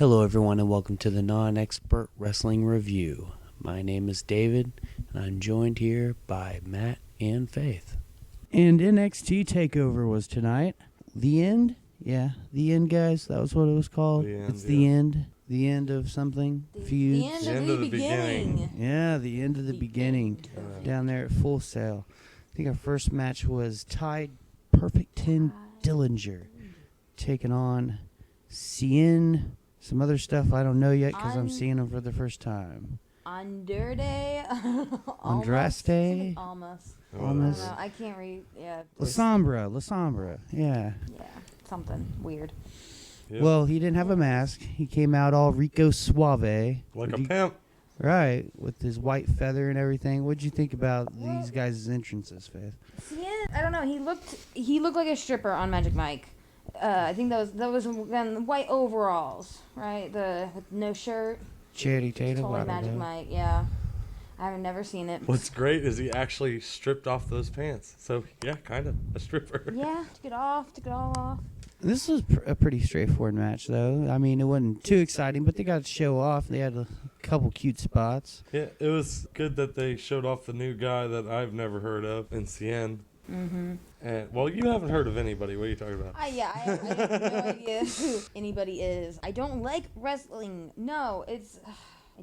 Hello everyone and welcome to the Non-Expert Wrestling Review. My name is David and I'm joined here by Matt and Faith. And NxT TakeOver was tonight. The end? Yeah, the end, guys. That was what it was called. It's the end. The end of something. Feuds. The end of the beginning. Yeah, the end of the beginning. Down there at Full Sail. I think our first match was Ty Perfect 10 Dillinger taking on Cien. Some other stuff I don't know yet because I'm seeing them for the first time. Andrade. Andraste. Almost. I can't read. Yeah. La Sombra. Yeah. Yeah. Something weird. Yep. Well, he didn't have a mask. He came out all Rico Suave. Like a pimp. Right, with his white feather and everything. What'd you think about these guys' entrances, Faith? Yeah, I don't know. He looked like a stripper on Magic Mike. I think that was the white overalls, right? With no shirt. Charity Tatum. Totally Magic Mike. Yeah. I've never seen it. What's great is he actually stripped off those pants. So, yeah, kind of a stripper. Yeah, took it all off. This was a pretty straightforward match, though. I mean, it wasn't too exciting, but they got to show off. They had a couple cute spots. Yeah, it was good that they showed off the new guy that I've never heard of in Cien. Mm-hmm. And, well, you haven't heard of anybody. What are you talking about? I have no idea who anybody is. I don't like wrestling. No, I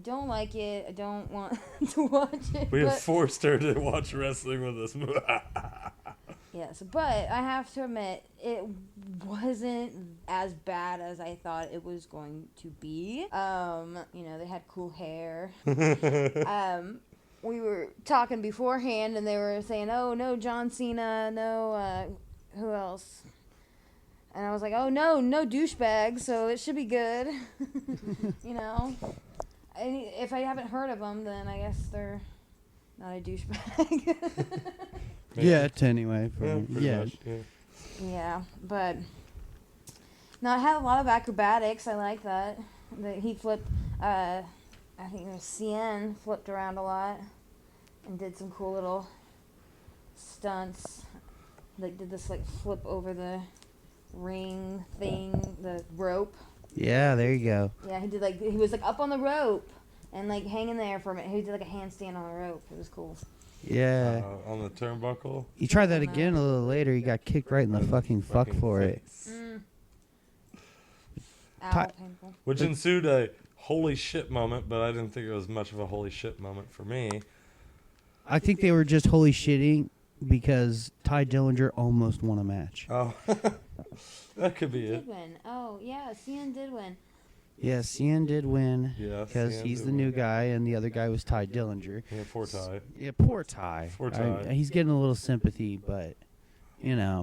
don't like it. I don't want to watch it. We have forced her to watch wrestling with us. Yes, but I have to admit, it wasn't as bad as I thought it was going to be. They had cool hair. We were talking beforehand, and they were saying, "Oh no, John Cena, no, who else?" And I was like, "Oh no douchebags, so it should be good." If I haven't heard of them, then I guess they're not a douchebag. Yet, anyway. Yeah. Yeah, but no, it had a lot of acrobatics. I like that. He flipped. I think it was Cien flipped around a lot and did some cool little stunts. Like did this flip over the ring thing, the rope. Yeah, there you go. Yeah, he was up on the rope and hanging there for a minute. He did a handstand on the rope. It was cool. Yeah. On the turnbuckle. He tried that again a little later. He got kicked right in the fucking fuck for it. Painful. Which ensued a holy shit moment, but I didn't think it was much of a holy shit moment for me. I think they were just holy shitting because Ty Dillinger almost won a match. Oh, that could be He it. did win. Oh, yeah, Cien did win. Yeah, Cien did win because Cien he's did the win. new guy, and the other guy was Ty Dillinger. Yeah, poor Ty. Yeah, poor Ty. Poor Ty. He's getting a little sympathy, but,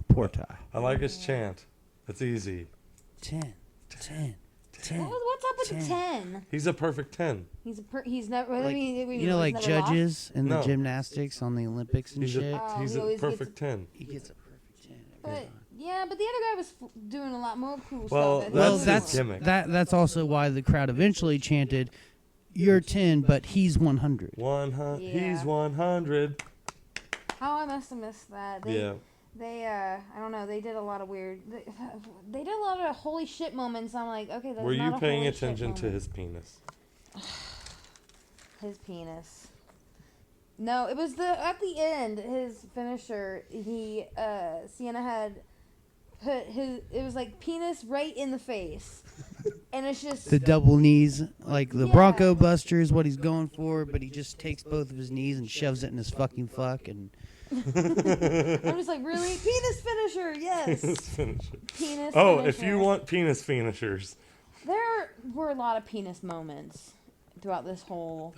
poor Ty. I like his chant. It's easy. 10. What's up with 10. the 10? He's a perfect 10. He's never. Like judges in the gymnastics on the Olympics and He's shit. He's a perfect 10. He gets a perfect 10. But yeah, but the other guy was doing a lot more cool Well, stuff. Well, That's his gimmick. that's also why the crowd eventually chanted, "You're 10, but he's 100." 100. Yeah. He's 100. Oh, I must have missed that. They I don't know. They did a lot of weird. They did a lot of holy shit moments. I'm like, okay, that's Were not you a paying holy attention shit to moment. his penis? His penis. No, it was at the end. His finisher. Sienna had put it was like penis right in the face, and it's just The double knees, like the Yeah. Bronco Buster is what he's going for, but he just takes both of his knees and shoves it in his fucking fuck. And I'm just like, really? Penis finisher, yes. Penis finisher. Penis Oh, finisher. if you want penis finishers. There were a lot of penis moments throughout this whole...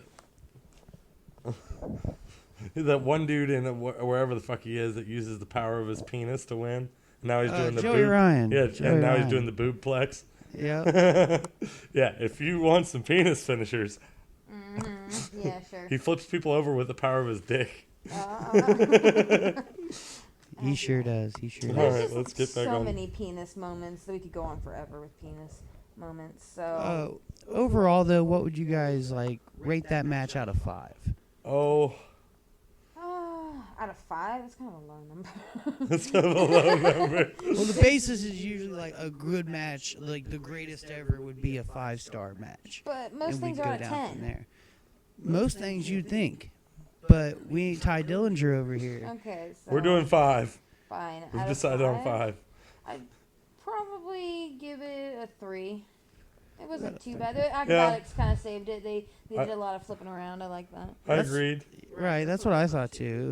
That one dude in wherever the fuck he is that uses the power of his penis to win. Now he's doing the Joey boob. Ryan. Yeah, Joey and now Ryan. he's doing the boob plex. Yeah. Yeah, if you want some penis finishers, Yeah, sure. he flips people over with the power of his dick. He sure does. He sure All does. right, let's get back so on. many penis moments that we could go on forever with penis moments. So Overall, though, what would you guys rate that match out of 5? Oh, Out of 5, that's kind of a low number. That's kind of a low number. Well, the basis is usually like a good match, like the greatest ever would be a 5-star match. But most And things we'd are go at down 10. from there. Most things you'd think. But we ain't Ty Dillinger over here. Okay, so We're doing 5. fine. We've Out of decided on 5. I'd probably give it a 3. It wasn't too bad. The acrobatics kind of saved it. They did a lot of flipping around. I like that. I agreed. Right, that's what I thought too.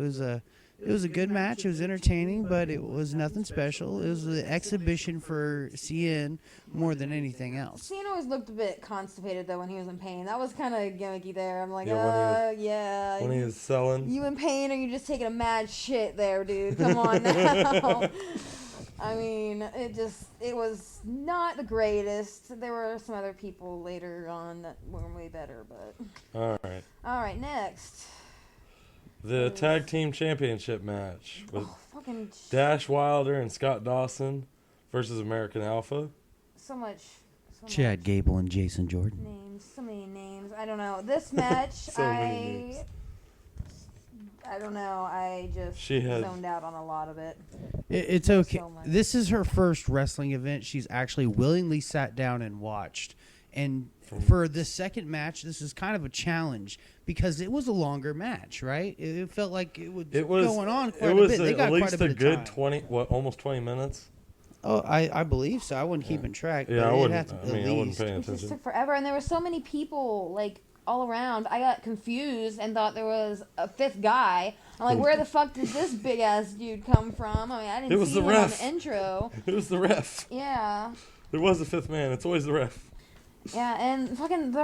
It was a good match. It was entertaining, but it was nothing special. It was an exhibition for CN more than anything else. Cena always looked a bit constipated though when he was in pain. That was kind of gimmicky there. I'm like, Yeah, when he was selling. You in pain or you just taking a mad shit there, dude? Come on now. I mean, it was not the greatest. There were some other people later on that were way better, but. All right, next. The tag team championship match with Fucking Dash Wilder and Scott Dawson versus American Alpha. so much. Chad Gable and Jason Jordan. Names, so many names. I don't know. This match, Many names. I don't know. I just zoned out on a lot of it. It's okay. So much. This is her first wrestling event she's actually willingly sat down and watched. And for this second match, this is kind of a challenge because it was a longer match, right? It felt like it was going on quite a bit. They got at least quite a bit of good time. 20, almost 20 minutes. Oh, I believe so. I wasn't keeping track. Yeah, but I it'd wouldn't. have to I at mean, I wasn't least. paying It just attention. took forever, and there were so many people like all around. I got confused and thought there was a 5th guy. I'm like, where the fuck did this big ass dude come from? I mean, I didn't see him on the intro. It was the ref. Yeah. There was a 5th man. It's always the ref. Yeah, and fucking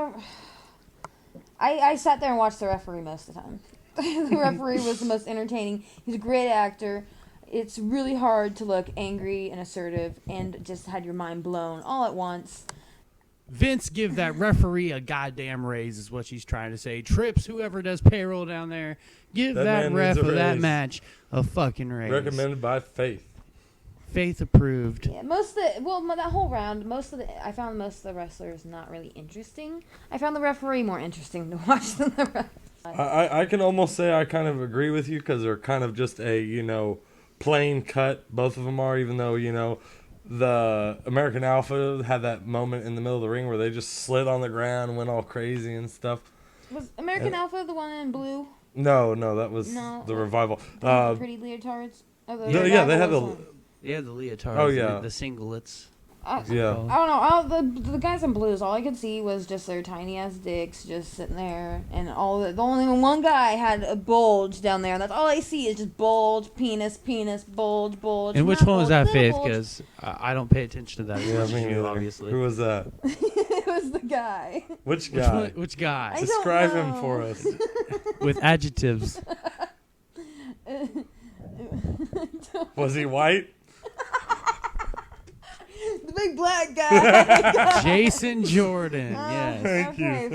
I sat there and watched the referee most of the time. The referee was the most entertaining. He's a great actor. It's really hard to look angry and assertive and just had your mind blown all at once. Vince, give that referee a goddamn raise is what she's trying to say. Trips, whoever does payroll down there, give that ref of that match a fucking raise. Recommended by Faith. Faith approved. Yeah, that whole round, I found most of the wrestlers not really interesting. I found the referee more interesting to watch than the ref. I can almost say I kind of agree with you because they're kind of just a, plain cut. Both of them are, even though, the American Alpha had that moment in the middle of the ring where they just slid on the ground and went all crazy and stuff. Was American Alpha the one in blue? No, that was the Revival. The pretty leotards? Oh, they had the... Yeah, the leotards. Oh, yeah. The singlets. Yeah. I don't know. The guys in blues, all I could see was just their tiny ass dicks just sitting there, and the only one guy had a bulge down there. And that's all I see is just bulge, penis, bulge. And which one was that, Faith? Because I don't pay attention to that. Yeah, as much me as you, neither. obviously. Who was that? It was the guy. Which guy? Which guy? I don't Describe him know. for us. With adjectives. Was he white? The big black guy. Jason Jordan. Oh, Yes. Thank you, okay,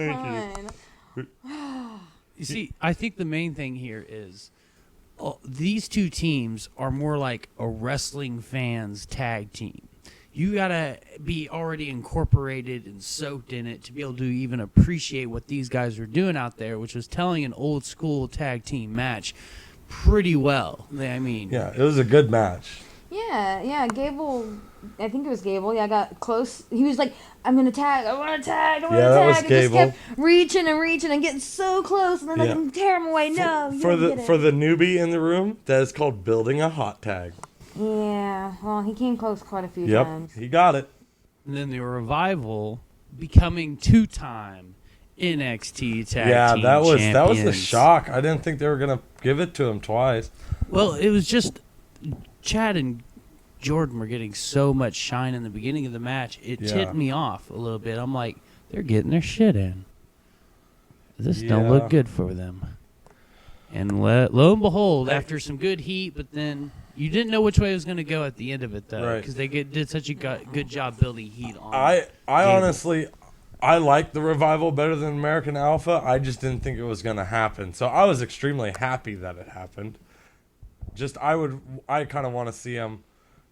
thank fine. You see, I think the main thing here is these two teams are more like a wrestling fans tag team. You gotta be already incorporated and soaked in it to be able to even appreciate what these guys are doing out there, which was telling an old school tag team match pretty well. I mean, Yeah, it was a good match. Yeah, Gable, I think it was Gable. Yeah, got close. He was like, I want to tag. Yeah, that was and Gable. just kept reaching and getting so close, and then I can tear him away. No, you for don't get the it. newbie in the room, that is called building a hot tag. Yeah, well, he came close quite a few Yep, times. he got it. and then the Revival becoming two-time NXT tag team that was the champions. shock. I didn't think they were gonna give it to him twice. Well, it was just Chad and Jordan were getting so much shine in the beginning of the match. It tipped me off a little bit. I'm like, they're getting their shit in. This don't look good for them. And lo and behold, after some good heat, but then you didn't know which way it was going to go at the end of it, though, Right. because they did such a good job building heat on. I honestly, I like the Revival better than American Alpha. I just didn't think it was gonna happen. So I was extremely happy that it happened. Just I kind of want to see him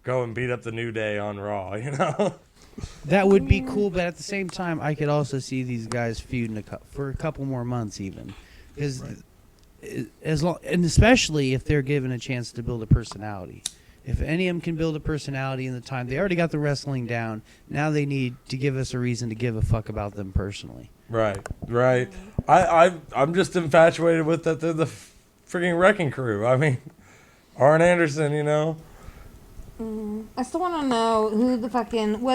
go and beat up the New Day on Raw, That would be cool, but at the same time, I could also see these guys feuding for a couple more months even. Because as long, and especially if they're given a chance to build a personality. If any of them can build a personality in the time, they already got the wrestling down. Now they need to give us a reason to give a fuck about them personally. Right. I'm just infatuated with that. They're the freaking wrecking crew. I mean, Arn Anderson, you know. I still want to know what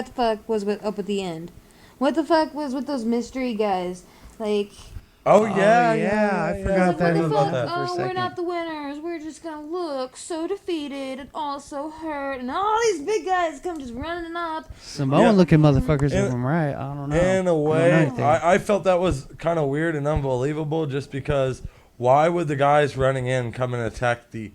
the fuck was up at the end. What the fuck was with those mystery guys? Like, Oh yeah, yeah. I forgot what the fuck? that for a Oh, we're second. not the winners. We're just gonna look so defeated and also hurt, and all these big guys come just running up. Samoan-looking motherfuckers, if I'm right. I don't know. In a I don't know way, anything. I felt that was kind of weird and unbelievable just because why would the guys running in come and attack the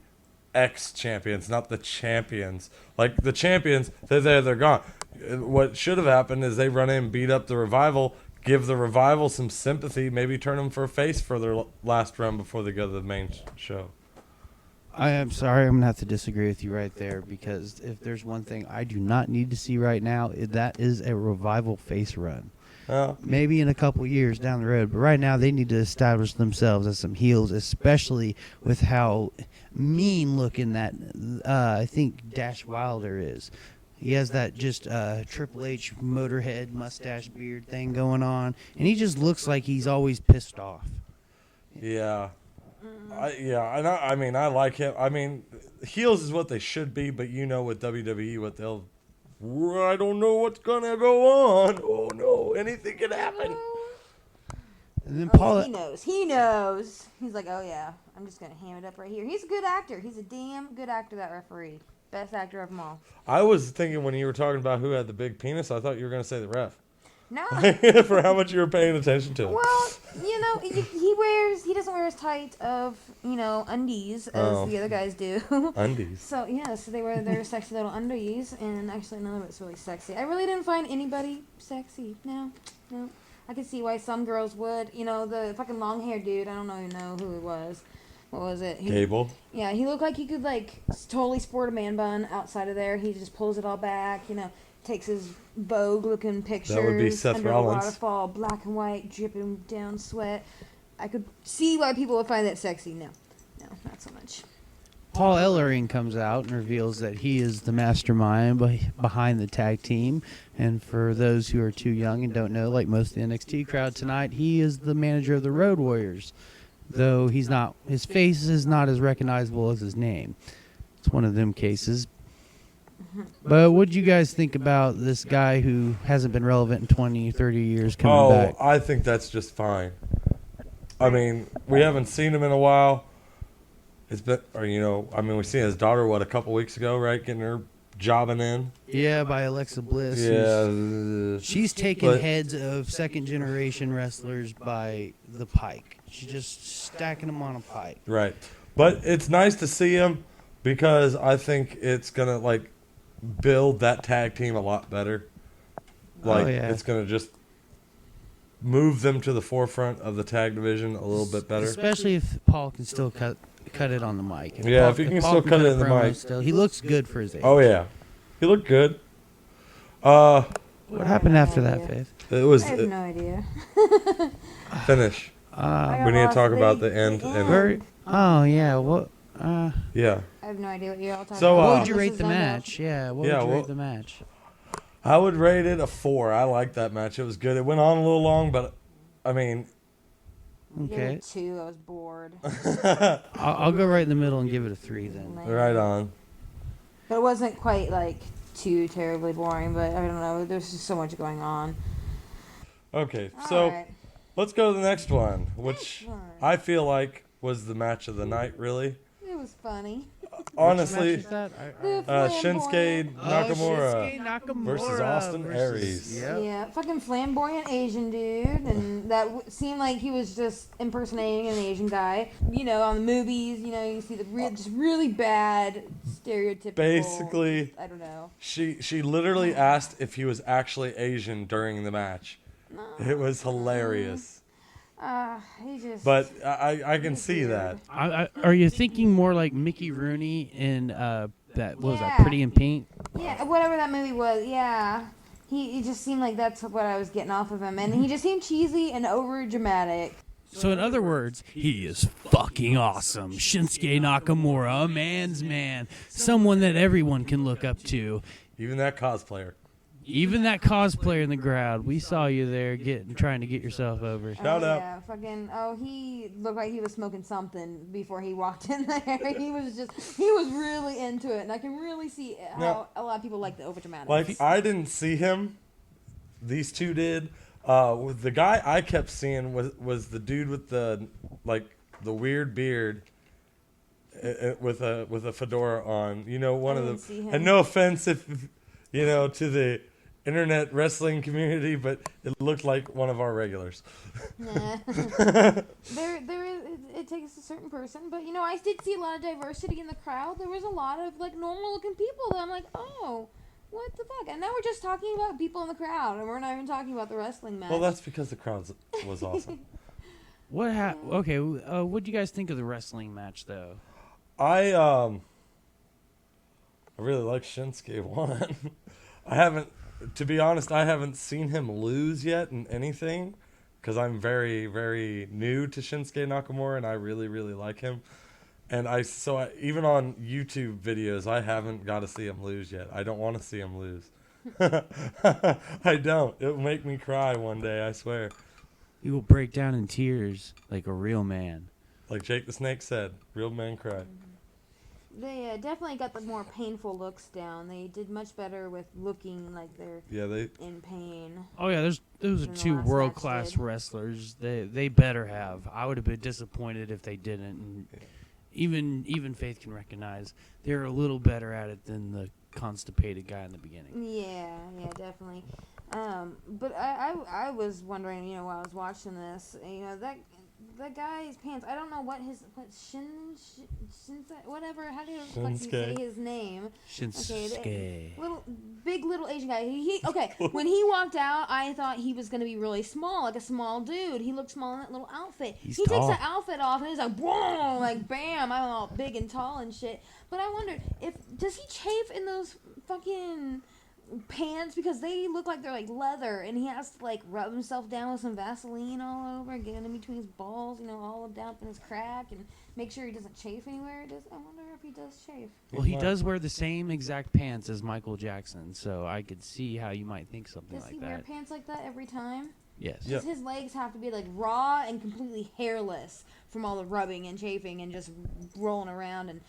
ex-champions, not the champions? Like, the champions, they're there, they're gone. What should have happened is they run in, beat up the Revival, give the Revival some sympathy, maybe turn them for a face for their last run before they go to the main show. I am sorry, I'm going to have to disagree with you right there, because if there's one thing I do not need to see right now, that is a Revival face run. Maybe in a couple years down the road, but right now they need to establish themselves as some heels, especially with how mean looking that I think Dash Wilder is. He has that just Triple H Motorhead mustache beard thing going on, and he just looks like he's always pissed off. Yeah. I mean, I like him. I mean, heels is what they should be, but you know with WWE what they'll... I don't know what's going to go on. Oh, no. Anything can happen. And then He knows. He's like, oh yeah, I'm just gonna ham it up right here. He's a good actor. He's a damn good actor, that referee. Best actor of them all. I was thinking when you were talking about who had the big penis, I thought you were going to say the ref. No. For how much you were paying attention to him. Well, you know, he doesn't wear as tight of, undies as the other guys do. Undies. So, yeah, so they wear their sexy little undies, and actually none of it's really sexy. I really didn't find anybody sexy. No. I could see why some girls would. You know, the fucking long-haired dude, I don't even know who it was. What was it? Gable. Yeah, he looked like he could, totally sport a man bun outside of there. He just pulls it all back, takes his Vogue-looking pictures. That would be Seth under Rollins. The waterfall, black and white, dripping down sweat. I could see why people would find that sexy. No, not so much. Paul Ellering comes out and reveals that he is the mastermind behind the tag team. And for those who are too young and don't know, like most of the NXT crowd tonight, he is the manager of the Road Warriors. Though his face is not as recognizable as his name. It's one of them cases. But what do you guys think about this guy who hasn't been relevant in 20, 30 years coming back? I think that's just fine. I mean, we haven't seen him in a while. It's been, we seen his daughter, a couple weeks ago, right? Getting her jobbing in. Yeah, by Alexa Bliss. Yeah. She's taken heads of second-generation wrestlers by the pike. She's just stacking them on a pike. Right. But it's nice to see him because I think it's going to, build that tag team a lot better. It's going to just move them to the forefront of the tag division a little bit better. Especially if Paul can still cut it on the mic. If he can still cut it in the mic. Still, he looks good for his age. Oh, yeah. He looked good. What happened after that, Faith? I have no idea. Finish. We need to talk about the end. Oh, yeah. What? Yeah. I have no idea what you're all talking So, about. What would you rate the match? Yeah, what would you rate the match? I would rate it a 4. I liked that match. It was good. It went on a little long, but, I mean... Okay. 2. I was bored. I'll go right in the middle and give it a 3 then. Right on. But it wasn't quite, too terribly boring, but I don't know. There's just so much going on. Okay, All right. let's go to the next one, which I feel like was the match of the night, really. It was funny. Honestly, Which match is that? Shinsuke Nakamura Nakamura versus Austin Aries. Yep. Yeah, fucking flamboyant Asian dude, and that seemed like he was just impersonating an Asian guy. On the movies, you see the just really bad stereotypical. Basically, I don't know. She literally asked if he was actually Asian during the match. It was hilarious. He just. But I can see that. Are you thinking more like Mickey Rooney in that? What was that? Yeah. Pretty in Pink? Yeah, whatever that movie was. Yeah, he just seemed like that's what I was getting off of him, and he just seemed cheesy and over dramatic. So in other words, he is fucking awesome. Shinsuke Nakamura, a man's man, someone that everyone can look up to. Even that cosplayer. Even that cosplayer in the crowd. We saw you there trying to get yourself over. Shout out. Yeah, he looked like he was smoking something before he walked in there. he was really into it, and I can really see how a lot of people like the overdramatics. Like, I didn't see him. These two did. The guy I kept seeing was the dude with the weird beard with a fedora on. You know, one of the. And no offense if to the internet wrestling community, but it looked like one of our regulars. Nah. It takes a certain person, but I did see a lot of diversity in the crowd. There was a lot of normal looking people that I'm like, oh, what the fuck? And now we're just talking about people in the crowd, and we're not even talking about the wrestling match. Well, that's because the crowd was awesome. Okay, what do you guys think of the wrestling match though? I really like Shinsuke one. To be honest, I haven't seen him lose yet in anything because I'm very, very new to Shinsuke Nakamura, and I really, really like him. And even on YouTube videos, I haven't got to see him lose yet. I don't want to see him lose. I don't. It'll make me cry one day, I swear. He will break down in tears like a real man. Like Jake the Snake said, real men cry. They definitely got the more painful looks down. They did much better with looking like they're in pain. Oh yeah, those are two world-class wrestlers. They better have. I would have been disappointed if they didn't. And even Faith can recognize they're a little better at it than the constipated guy in the beginning. Yeah, definitely. But I was wondering, while I was watching this, that guy's pants. I don't know what whatever. How do you say his name? Shinsuke. Okay, little Asian guy. When he walked out, I thought he was gonna be really small, like a small dude. He looked small in that little outfit. He takes that outfit off and he's like, boom, like bam, I'm all big and tall and shit. But I wondered does he chafe in those fucking pants, because they look like they're like leather, and he has to rub himself down with some Vaseline all over, get in between his balls, all down up in his crack, and make sure he doesn't chafe anywhere. I wonder if he does chafe. Well, he does wear the same exact pants as Michael Jackson, so I could see how you might think something like that. Does he wear pants like that every time? Yes. Because his legs have to be raw and completely hairless from all the rubbing and chafing and just rolling around and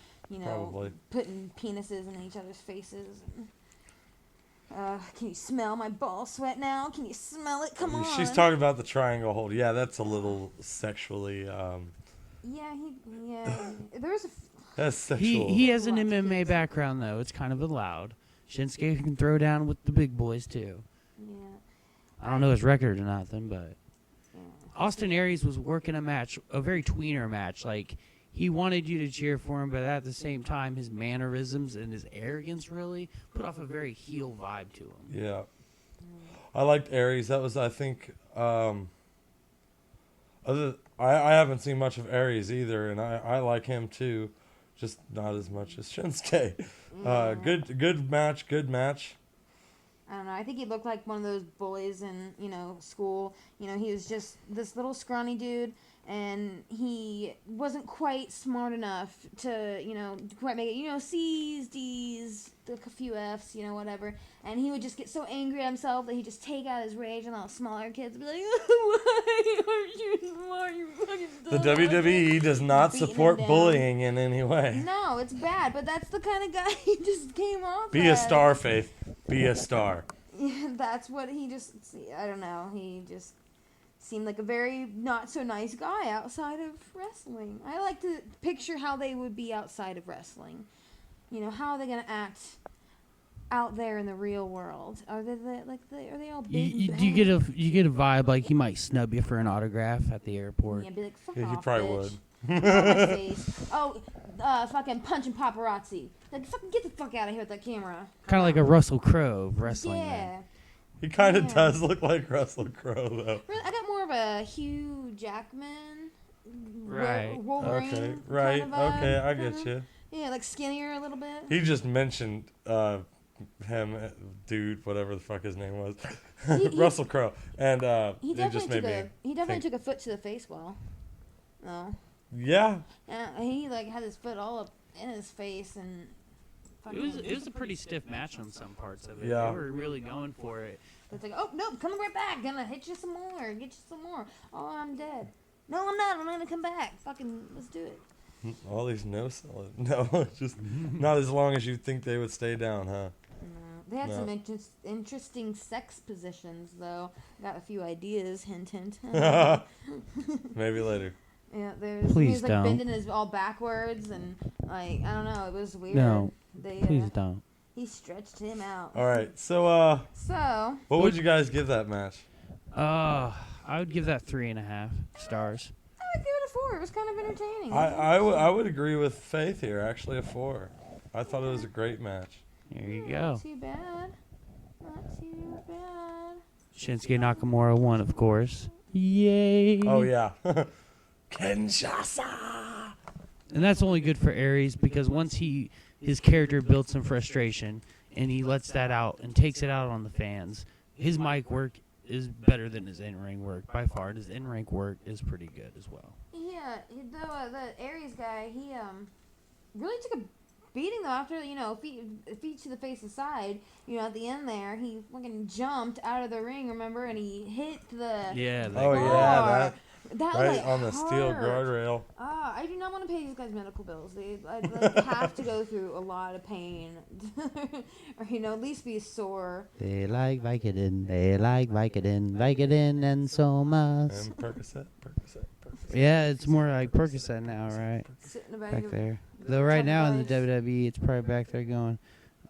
Probably. putting penises in each other's faces. Can you smell my ball sweat now? Can you smell it? Come on. She's talking about the triangle hold. Yeah, that's a little sexually. There's a. That's sexual. He has an MMA background though. It's kind of allowed. Shinsuke can throw down with the big boys too. Yeah. I don't know his record or nothing, but Austin Aries was working a match, a very tweener match. He wanted you to cheer for him, but at the same time, his mannerisms and his arrogance really put off a very heel vibe to him. Yeah. I liked Aries. That was, I think, I haven't seen much of Aries either, and I like him too, just not as much as Shinsuke. Good match. I don't know. I think he looked like one of those bullies in, school. He was just this little scrawny dude, and he wasn't quite smart enough to, quite make it, C's, D's, a few F's, whatever. And he would just get so angry at himself that he'd just take out his rage on all the smaller kids and be like, why aren't you smart, you fucking dumb. The WWE does not support bullying in any way. No, it's bad, but that's the kind of guy he just came off Be a star, Faith. Be a star. Yeah, that's what he just, I don't know, he just seemed like a very not so nice guy outside of wrestling. I like to picture how they would be outside of wrestling. How are they going to act out there in the real world? Are they are they all big? Do you get a vibe like he might snub you for an autograph at the airport? Yeah, be like, fuck He off, probably bitch. would. My face. Oh, fucking punching paparazzi. Fucking get the fuck out of here with that camera. Kind of like a Russell Crowe of wrestling. Yeah. He kind of does look like Russell Crowe, though. Really, I got more of a Hugh Jackman. Right. Wolverine. Okay. Right. Kind of vibe, Okay. I get you. Yeah, skinnier a little bit. He just mentioned him, dude, whatever the fuck his name was, He- Russell Crowe, and He it just definitely made me. think- took a foot to the face wall. No. Yeah, And he like had his foot all up in his face and. It was a pretty stiff match on some parts of it. Yeah. They were really going for it. It's like, oh no, coming right back, gonna hit you some more, get you some more. Oh, I'm dead. No, I'm not. I'm gonna come back. Fucking, let's do it. all these no selling. No, just not as long as you think they would stay down, huh? No. They had No. some interesting sex positions though. Got a few ideas. Hint, hint. Maybe later. Yeah, there's Please he was like don't. bending his all backwards and like I don't know, it was weird. No, They, please don't. He stretched him out. All right, so So what would you guys give that match? I would give that 3.5 stars. I would give it a 4. It was kind of entertaining. I would agree with Faith here. Actually, a 4. I thought it was a great match. There you Not go. too bad. Not too bad. Shinsuke Nakamura won, of course. Yay! Oh yeah, Kinshasa. And that's only good for Aries because once his character built some frustration and he lets that out and takes it out on the fans, his mic work is better than his in-ring work by far. And his in-ring work is pretty good as well. Yeah, though the Aries guy, he really took a beating though after feet to the face aside. At the end there, he fucking jumped out of the ring. Remember, and he hit the Yeah. Oh bar. yeah, That that was, right like, on the steel hard. guardrail. I do not want to pay these guys medical bills. I'd have to go through a lot of pain, or at least be sore. They like Vicodin. They like Vicodin. Vicodin and so much. And Percocet. Yeah, it's more like Percocet now, right? Sit in the back Back of there. Though right now in the Device. WWE, it's probably back there going,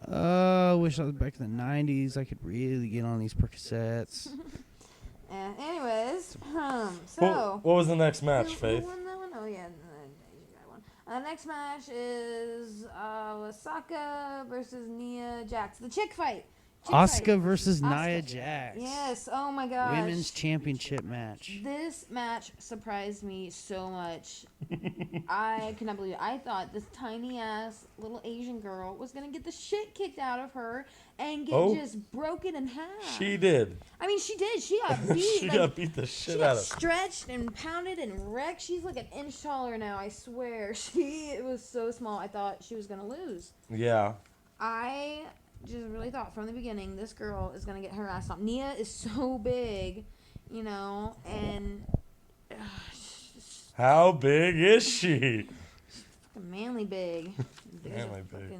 oh, I wish I was back in the 90s. I could really get on these Percocets. Anyways, so. What was the next match, Who Faith? won that one? Oh yeah, you got one. The next match is Osaka versus Nia Jax. The chick fight. Asuka versus Asuka. Nia Jax. Yes. Oh my gosh. Women's championship match. This match surprised me so much. I cannot believe it. I thought this tiny ass little Asian girl was gonna get the shit kicked out of her and get just broken in half. She did. I mean, she did. She got beat. She got beat the She shit got out of. stretched and pounded and wrecked. She's like an inch taller now, I swear. She was so small, I thought she was going to lose. Yeah. I just really thought from the beginning this girl is going to get her ass off. Nia is so big, and she's How big is she? fucking manly big. Manly big.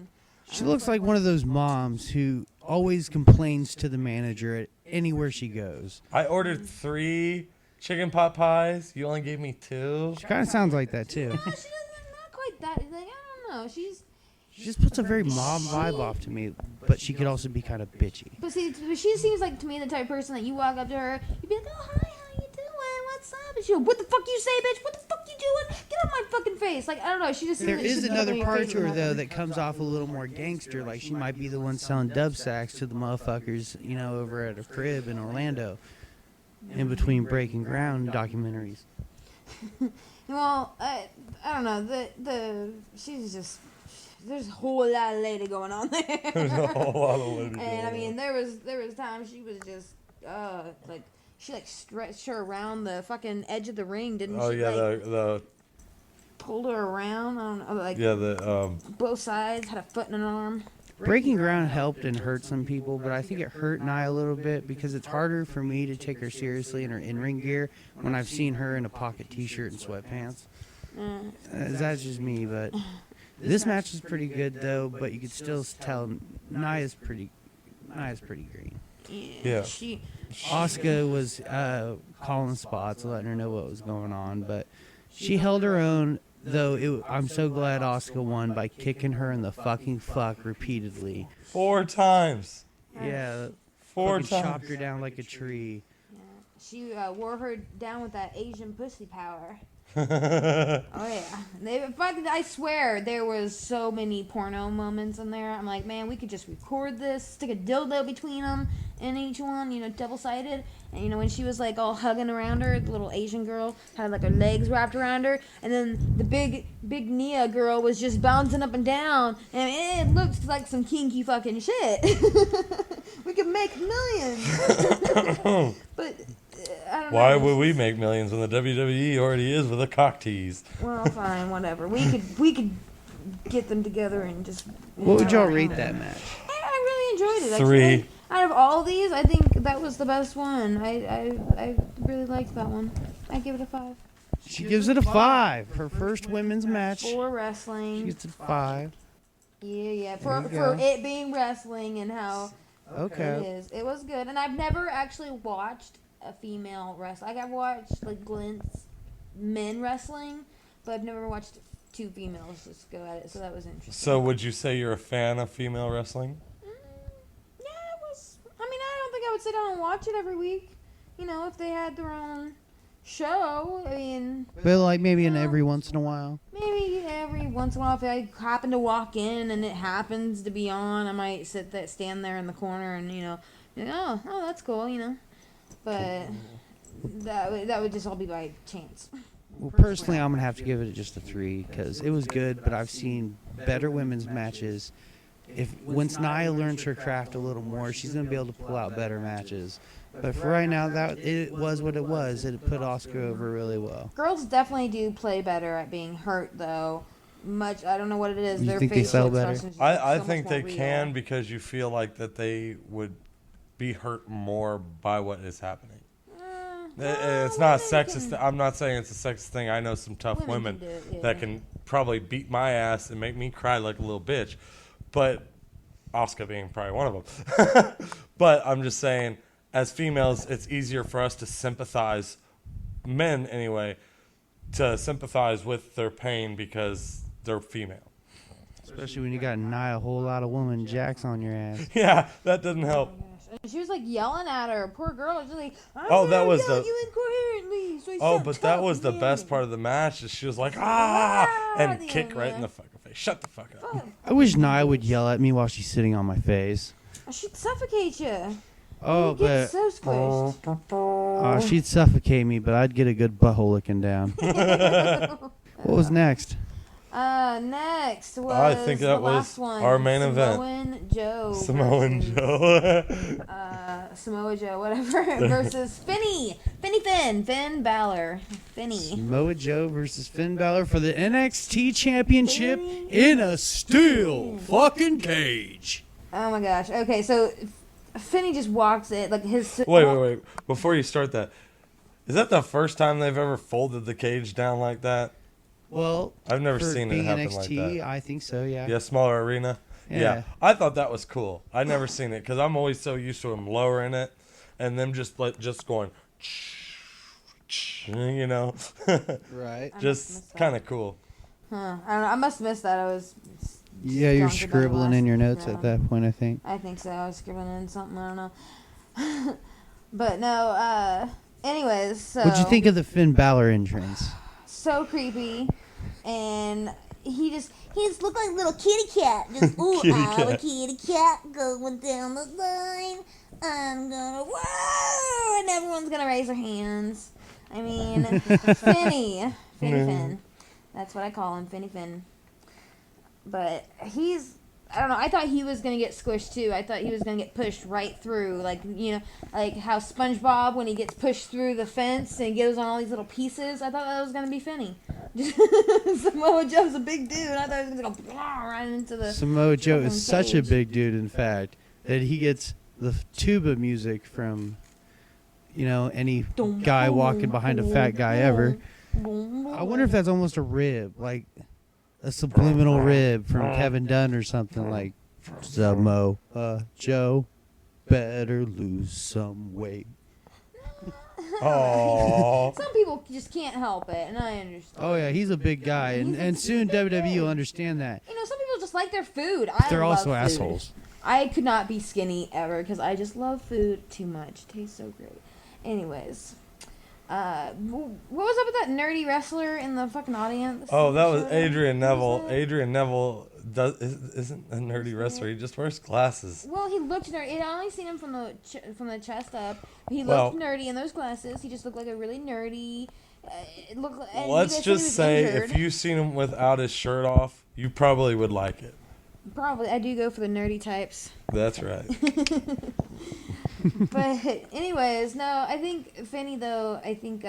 She looks like one of those moms who always complains to the manager at anywhere she goes. I ordered 3 chicken pot pies. You only gave me 2. She kind of sounds like that, too. No, she doesn't, not quite that. Like, I don't know. She just puts a very mom vibe off to me, but she could also be kind of bitchy. But see, she seems like to me the type of person that you walk up to her, you'd be like, oh, hi, how you doing? What's up? And she'll, what the fuck you say, bitch? What the fuck you doing? Get out my fucking face. Like, I don't know. She just seems There like is she's another in your part face to her, with though, nothing. that comes off a little more gangster. Like, she might be the one selling dub sacks to the motherfuckers, over at a crib in Orlando, in between Breaking Ground documentaries. Well, I don't know. She's just, there's a whole lot of lady going on there. There's a whole lot of lady. And I mean, there was times she was just like she like stretched her around the fucking edge of the ring, didn't Oh she? yeah, Like, the pulled her around. I don't know, like yeah the both sides had a foot and an arm. Breaking Ground helped and hurt some people, but I think it hurt Nia a little bit because it's harder for me to take her seriously in her in-ring gear when I've seen her in a pocket t-shirt and sweatpants. That's just me, but this match is pretty good though, but you could still tell Nia's pretty green. Yeah. She Asuka was calling spots, letting her know what was going on, but she held her own. Though I'm so glad Asuka won by kicking her in the fucking fuck repeatedly. 4 times. Yeah, 4 fucking chopped times. her down like a tree. She wore her down with that Asian pussy power. Oh yeah, I swear there was so many porno moments in there. I'm like, man, we could just record this, stick a dildo between them, in each one, double-sided. And, when she was, like, all hugging around her, the little Asian girl had, like, her legs wrapped around her. And then the big Nia girl was just bouncing up and down. And it looked like some kinky fucking shit. We could make millions. But, I don't know. Why would we make millions when the WWE already is with a cock tease? Well, fine, whatever. We could get them together and just... What would y'all rate that match? I really enjoyed it, 3. actually. Out of all these, I think that was the best one. I really liked that one. I give it a 5. She gives it a 5. Her first women's match. For wrestling. She gets a 5. Yeah. For it being wrestling and how it is. It was good. And I've never actually watched a female wrestler. Like, I've watched, like, Glint's men wrestling, but I've never watched 2 females just go at it. So that was interesting. So would you say you're a fan of female wrestling? I don't think I would sit down and watch it every week. If they had their own show. But like maybe every once in a while. Maybe every once in a while, if I happen to walk in and it happens to be on, I might stand there in the corner and oh, that's cool, But that would just all be by chance. Well, personally, I'm gonna have to give it just a 3 because it was good, but I've seen better women's matches. Once Nia learns her craft a little more, she's gonna be able to pull out better matches. But for right now, it was what it was. It put Oscar over really well. Girls definitely do play better at being hurt, though. I don't know what it is. You think they sell better? I think they can because you feel like that they would be hurt more by what is happening. It's not sexist. I'm not saying it's a sexist thing. I know some tough women that can probably beat my ass and make me cry like a little bitch. But Oscar being probably one of them. But I'm just saying, as females, it's easier for us to sympathize, men anyway, to sympathize with their pain because they're female. Especially when you got a whole lot of woman jacks on your ass. Yeah, that doesn't help. And she was like yelling at her. Poor girl. She's like, that was the. You incoherently. So That was the best part of the match. Is she was like, and kick right in the fucking face. Shut the fuck up. I wish Nia would yell at me while she's sitting on my face. She'd suffocate you. Oh, You'd get so squished. She'd suffocate me, but I'd get a good butthole licking down. What was next? Next was I think that the was last one. our main event. Samoan Joe, whatever, versus Finn Balor. Samoa Joe versus Finn Balor for the NXT Championship in a steel fucking cage. Oh my gosh. Okay, so Finney just walks it like his. Wait. Before you start that, is that the first time they've ever folded the cage down like that? Well, I've never seen it happen NXT, like that. I think so, yeah. Yeah, smaller arena. Yeah. I thought that was cool. I never seen it because I'm always so used to them lowering it and them just going, Right. Just kind of cool. Huh. I don't know. I must have missed that. I was. Yeah, you're scribbling in your notes at that point, I think. I think so. I was scribbling in something. I don't know. But no. Anyways, so. What'd you think of the Finn Balor entrance? So creepy, and he just looked like a little kitty cat. Just a kitty cat going down the line. I'm gonna whoa, and everyone's gonna raise their hands. I mean, Finny Finn. That's what I call him, Finny Finn. But I don't know. I thought he was going to get squished, too. I thought he was going to get pushed right through. Like how SpongeBob, when he gets pushed through the fence and goes on all these little pieces, I thought that was going to be Finny. Samoa Joe's a big dude. I thought he was going to go right into the Samoa Joe is such a cage. big dude, in fact, that he gets the tuba music from, any guy walking behind a fat guy ever. I wonder if that's almost a rib, like a subliminal rib from Kevin Dunn or something like Samoa Joe better lose some weight. Oh. Some people just can't help it, and I understand. Oh yeah, he's a big guy, and soon WWE will understand that. Some people just like their food. They're love also food. assholes. I could not be skinny ever because I just love food too much. It tastes so great. Anyways. What was up with that nerdy wrestler in the fucking audience? Oh, that was Adrian Neville. Adrian Neville isn't a nerdy wrestler. He just wears glasses. Well, he looked nerdy. I only seen him from the chest up. He Well- looked nerdy in those glasses. He just looked like a really nerdy. And Let's you guys said he just was say injured. if you seen him without his shirt off, you probably would like it. Probably, I do go for the nerdy types. That's right. But anyways, no, I think Finney though. I think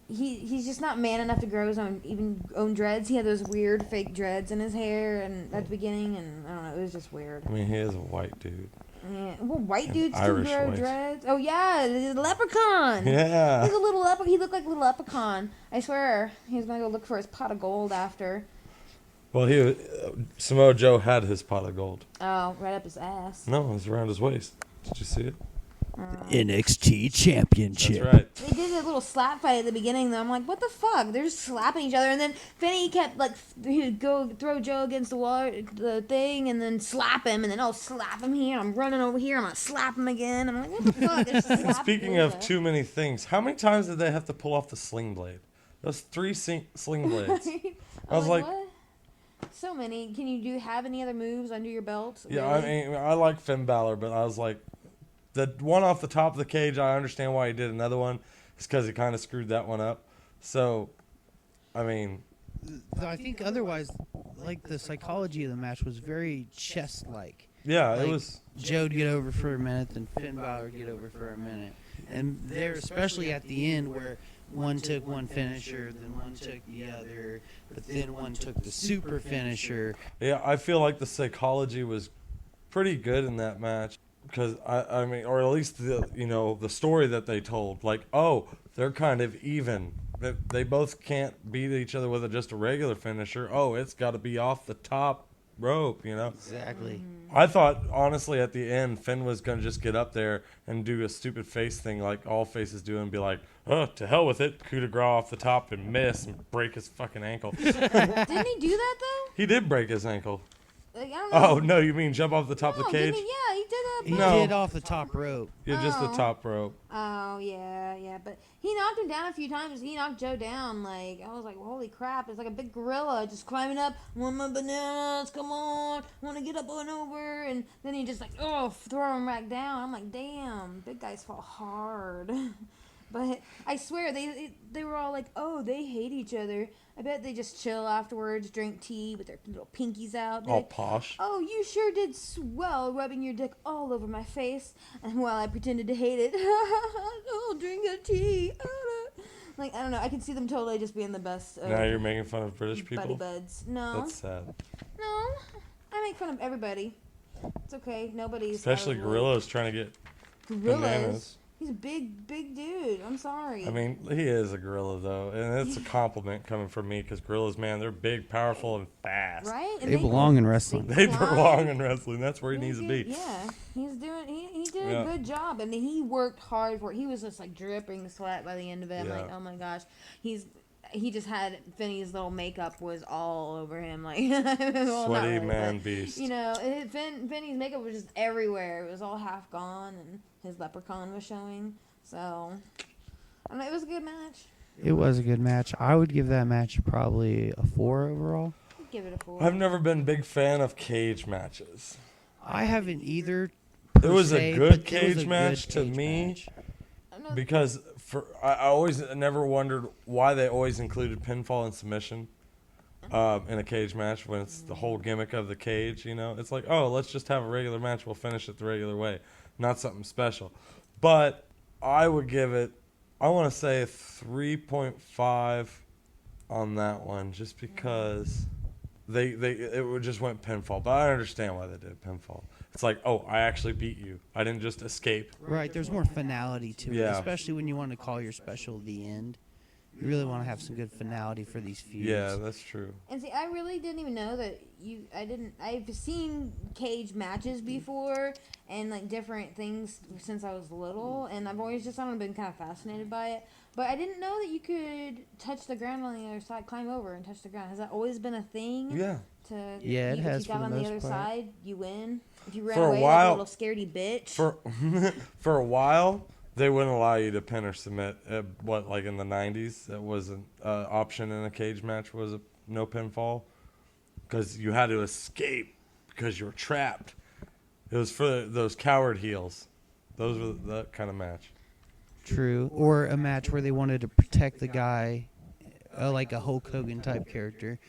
he's just not man enough to grow his own dreads. He had those weird fake dreads in his hair and at the beginning, and I don't know, it was just weird. I mean, he is a white dude. Yeah. Well, white dudes can Irish grow white. dreads. Oh yeah, the leprechaun. Yeah. He's a little he looked like a little leprechaun. I swear, he was gonna go look for his pot of gold after. Well, Samoa Joe had his pot of gold. Oh, right up his ass. No, it was around his waist. Did you see it? NXT Championship. That's right. They did a little slap fight at the beginning, though. I'm like, what the fuck? They're just slapping each other, and then Finney kept he would go throw Joe against the wall, the thing, and then slap him, and then slap him here. I'm running over here. I'm gonna slap him again. I'm like, what the fuck? They're just slapping Speaking of too many things, how many times did they have to pull off the sling blade? Those 3 sling blades. I was like, what? So many. Can you have any other moves under your belt? yeah, Really? I mean, I like Finn Balor, but I was like, the one off the top of the cage, I understand why he did another one. It's because he kind of screwed that one up. So, I mean, I think otherwise, like the psychology of the match was very chess-like. yeah, Like, it was. Joe'd get over for a minute, then Finn Balor would get over for a minute. And there, especially at the end, where one took one finisher, then one took the other, but then one took the super finisher. Yeah, I feel like the psychology was pretty good in that match. Because, I mean, or at least the story that they told. Like, oh, they're kind of even. They both can't beat each other with just a regular finisher. Oh, it's got to be off the top rope, Exactly. I thought, honestly, at the end, Finn was going to just get up there and do a stupid face thing like all faces do and be like, oh, to hell with it. Coup de grace off the top and miss and break his fucking ankle. Didn't he do that though? He did break his ankle. Like, I don't know. Oh, no, you mean jump off the top of the cage? Yeah, he did that. He No. did off the top rope. Yeah, just the Oh. top rope. Oh yeah, but he knocked him down a few times. He knocked Joe down. Like I was like, holy crap! It's like a big gorilla just climbing up. Want my bananas? Come on! Want to get up and over? And then he just throw him back down. I'm like, damn, big guys fall hard. But I swear they were all like, oh, they hate each other. I bet they just chill afterwards, drink tea with their little pinkies out. Be All like, posh. oh, you sure did swell rubbing your dick all over my face. And while I pretended to hate it, oh, drink a tea. Like, I don't know. I can see them totally just being the best. Now you're making fun of British buddy people? buds. No. That's sad. No. I make fun of everybody. It's okay. Nobody's. Especially out of the gorillas trying to get Gorillas. bananas. He's a big dude. I'm sorry. I mean, he is a gorilla, though. And it's a compliment coming from me because gorillas, man, they're big, powerful, and fast. right? And They belong in wrestling. They climb. belong in wrestling. That's where he Really needs to good- be. Yeah, he did Yeah. a good job. I mean, he worked hard for it. He was just like dripping sweat by the end of it. I'm Yeah. like, oh my gosh, he just had Finney's little makeup was all over him, like well, not Sweaty really, man but, beast. Finney's makeup was just everywhere. It was all half gone, and his leprechaun was showing. So, I don't know, it was a good match. It was a good match. I would give that match probably a 4 overall. I'd give it a 4. I've never been a big fan of cage matches. I haven't either. It was a se, good but it was cage a good match to cage me. match. I don't know, Because I always never wondered why they always included pinfall and submission in a cage match when it's the whole gimmick of the cage. It's like, oh, let's just have a regular match. We'll finish it the regular way, not something special. But I would give it, I want to say a 3.5 on that one, just because it just went pinfall. But I understand why they did pinfall. It's like, oh, I actually beat you. I didn't just escape. Right, there's more finality to it, Yeah. especially when you want to call your special the end. You really want to have some good finality for these feuds. Yeah, that's true. And see, I really didn't even know that I've seen cage matches before and like different things since I was little, and I've always just been kind of fascinated by it. But I didn't know that you could touch the ground on the other side, climb over and touch the ground. Has that always been a thing? Yeah. Yeah, it if has you got for on the the most other part. side, you win. If you ran For a away while- like a little scaredy bitch. For a while, they wouldn't allow you to pin or submit. Like in the 90s, that was an option in a cage match, was a no pinfall. because you had to escape because you were trapped. It was for those coward heels. Those were that kind of match. True. Or a match where they wanted to protect the guy, like a Hulk Hogan type character,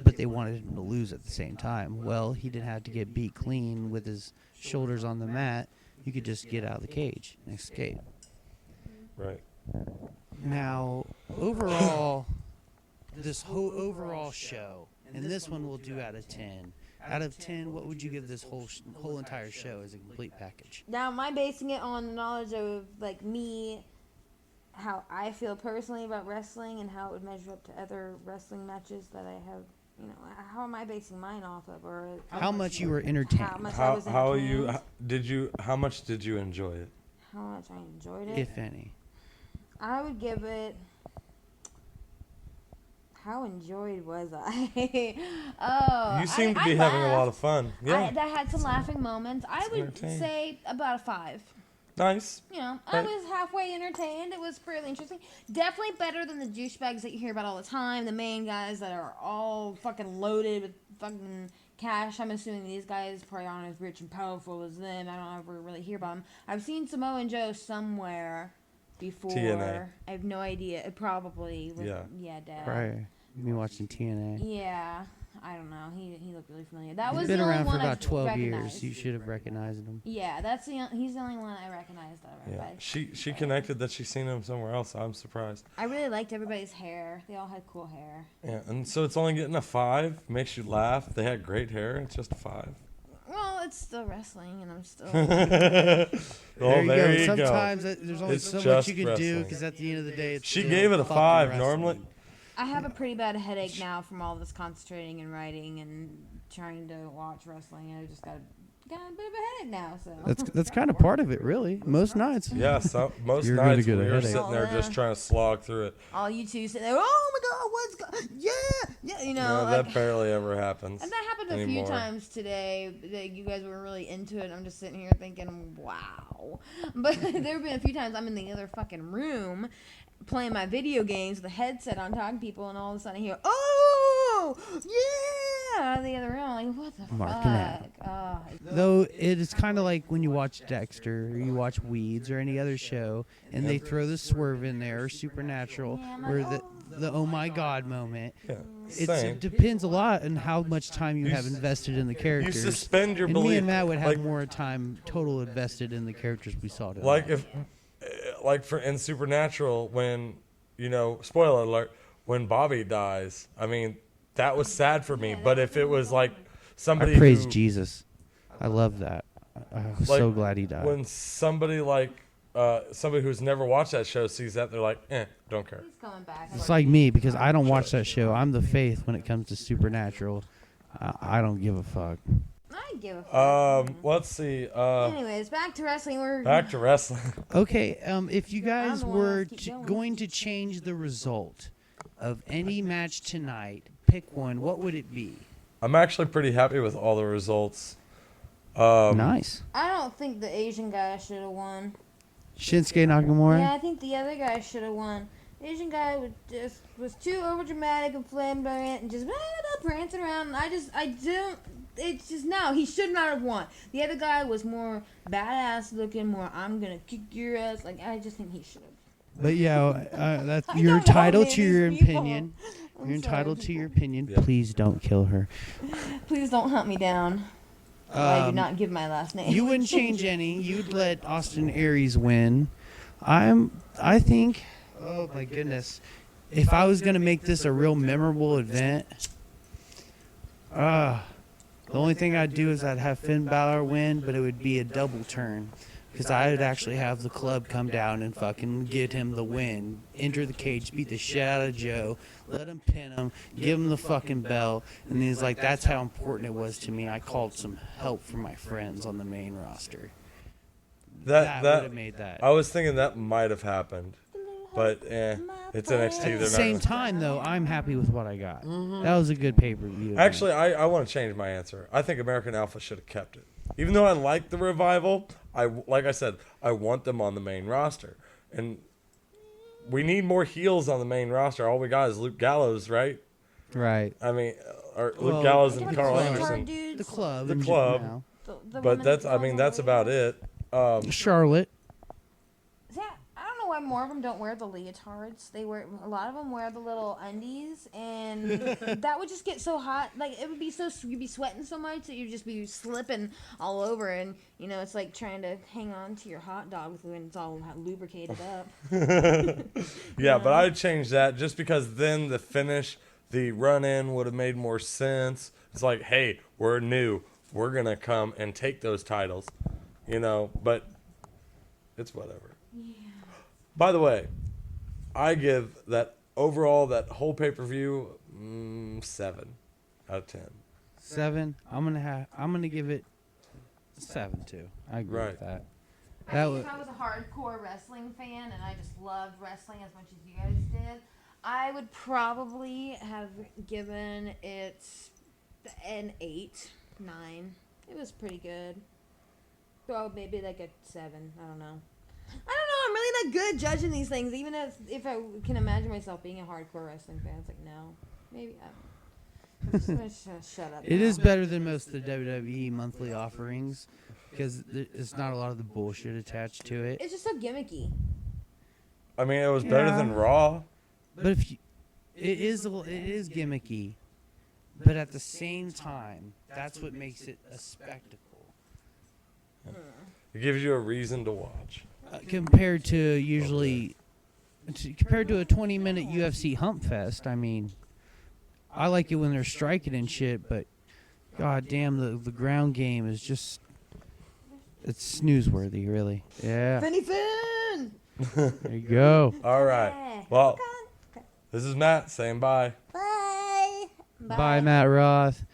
but they wanted him to lose at the same time. Well, he didn't have to get beat clean with his shoulders on the mat. You could just get out of the cage and escape. Right. Now, overall, this whole overall show, and this one we'll do out of 10. Out of 10, what would you give this whole entire show as a complete package? Now, am I basing it on the knowledge of, like, me, how I feel personally about wrestling and how it would measure up to other wrestling matches that I have, you know, how am I basing mine off of? Or How much you were entertained, How much I was entertained. How much did you enjoy it? How much I enjoyed it? if any? I would give it... How enjoyed was I? You seem to be having a lot of fun. Yeah. I had some laughing moments. I would entertaining. say about a 5. Nice. You know, I was halfway entertained. It was fairly interesting. Definitely better than the douchebags that you hear about all the time. The main guys that are all fucking loaded with fucking cash. I'm assuming these guys probably aren't as rich and powerful as them. I don't ever really hear about them. I've seen Samoa Joe somewhere before. TNA. I have no idea. It probably was, Yeah. Dad. Right. Me watching TNA. Yeah. I don't know. He looked really familiar. That was He's the been only around for one about I've 12 recognized. years. You should have recognized him. Yeah, he's the only one I recognized. Yeah. She connected that she's seen him somewhere else. I'm surprised. I really liked everybody's hair. They all had cool hair. Yeah, and so it's only getting a 5. Makes you laugh. They had great hair. It's just a 5. Well, it's still wrestling, and I'm still... There you go. go. Sometimes there's only It's so much just you can do wrestling. because at the end of the day, it's She still gave it a fucking 5. wrestling. Normally, I have a pretty bad headache now from all this concentrating and writing and trying to watch wrestling. I just got a bit of a headache now, so... That's kind of part of it, really. Most nights. yeah. So most You're gonna nights get we a were headache. sitting there Oh, just yeah. trying to slog through it. All you two sit there, oh my god, yeah, you know. No, like, that barely ever happens. and that happened a anymore. few times today. That you guys were really into it. I'm just sitting here thinking, wow. But there have been a few times I'm in the other fucking room playing my video games with a headset on, talking to people, and all of a sudden I hear, oh, yeah, out of the other room. I'm like, what the Marking out. fuck? Oh, Though it is kind of like when you watch Dexter or you watch Weeds or any other show, and they throw the swerve in there, or Supernatural, Yeah, I'm or like, the oh my god moment. Yeah, It same. depends a lot on how much time you You have invested in the You characters. suspend your And belief. me and Matt would have like, more time total invested in the characters we saw tonight. like if, like for in Supernatural when, spoiler alert, when Bobby dies. I mean, that was sad for me. But if it was like somebody I praise who, Jesus. I love that. I'm Like, so glad he died. when somebody like somebody who's never watched that show sees that, they're like, don't care. he's coming back. It's like me because I don't watch that show. I'm the faith when it comes to Supernatural. I don't give a fuck. I give a fuck. Let's see. Anyways, back to wrestling. We're Back to wrestling. Okay, if you guys I don't wanna were keep going. going to change the result of any match tonight, pick one, what would it be? I'm actually pretty happy with all the results. Nice. I don't think the Asian guy should have won. Shinsuke Nakamura? Yeah, I think the other guy should have won. The Asian guy was too overdramatic and flamboyant and just prancing around. And it's just no, he should not have won. The other guy was more badass looking, more I'm gonna kick your ass. Like I just think he should have. But yeah, that's I you're don't know, entitled man, to your these people. opinion. I'm You're entitled sorry, to your people. opinion. Yeah. Please don't kill her. Please don't hunt me down. I do Um, not give my last name. You wouldn't change any. You'd let Austin Aries win. I think, oh my goodness, if I was gonna make this a real memorable event, the only thing I'd do is I'd have Finn Balor win, but it would be a double turn. Because I would actually have the club come down and fucking get him the win. Enter the cage, beat the shit out of Joe, let him pin him, give him the fucking bell. And he's like, that's how important it was to me. I called some help from my friends on the main roster. That would have made that. I was thinking that might have happened, but it's NXT. At the same time, though, I'm happy with what I got. That was a good pay-per-view. Actually, I want to change my answer. I think American Alpha should have kept it. Even though I like the revival, like I said, I want them on the main roster. And we need more heels on the main roster. All we got is Luke Gallows, right? Right. I mean, or Well, Luke Gallows You're and talking Carl about the Anderson. dudes, The club. The in club. general. the But women that's that go that's on about the it. Charlotte. Yeah, I don't know why more of them don't wear the leotards. A lot of them wear the little undies, and that would just get so hot. Like, it would be you'd be sweating so much that you'd just be slipping all over, and it's like trying to hang on to your hot dog when it's all lubricated up. Yeah, but I'd change that just because then the finish, the run in would have made more sense. It's like, hey, we're new. We're going to come and take those titles, but it's whatever. Yeah. By the way, I give that whole pay-per-view 7 out of 10. 7. I'm gonna give it 7 too. I agree with that. I think if I was a hardcore wrestling fan and I just loved wrestling as much as you guys did, I would probably have given it an 8, 9. It was pretty good. Well, maybe like a 7. I don't know. I'm really not good judging these things, even if I can imagine myself being a hardcore wrestling fan. It's like, no. Maybe I'm just going to shut up. It now. is better than most of the WWE monthly offerings because there's not a lot of the bullshit attached to it. It's just so gimmicky. I mean, it was better than Raw. But it is gimmicky, but at the same time, that's what makes it a spectacle. It gives you a reason to watch. Compared to a 20-minute UFC hump fest, I mean, I like it when they're striking and shit, but god damn, the ground game is just, it's snoozeworthy, really. Yeah. Finny Finn! There you go. All right. Well, this is Matt saying bye. Bye. Bye, Matt Roth.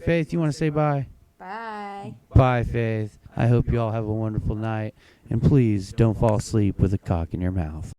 Faith, you want to say bye? Bye. Bye, Faith. I hope you all have a wonderful night. And please don't fall asleep with a cock in your mouth.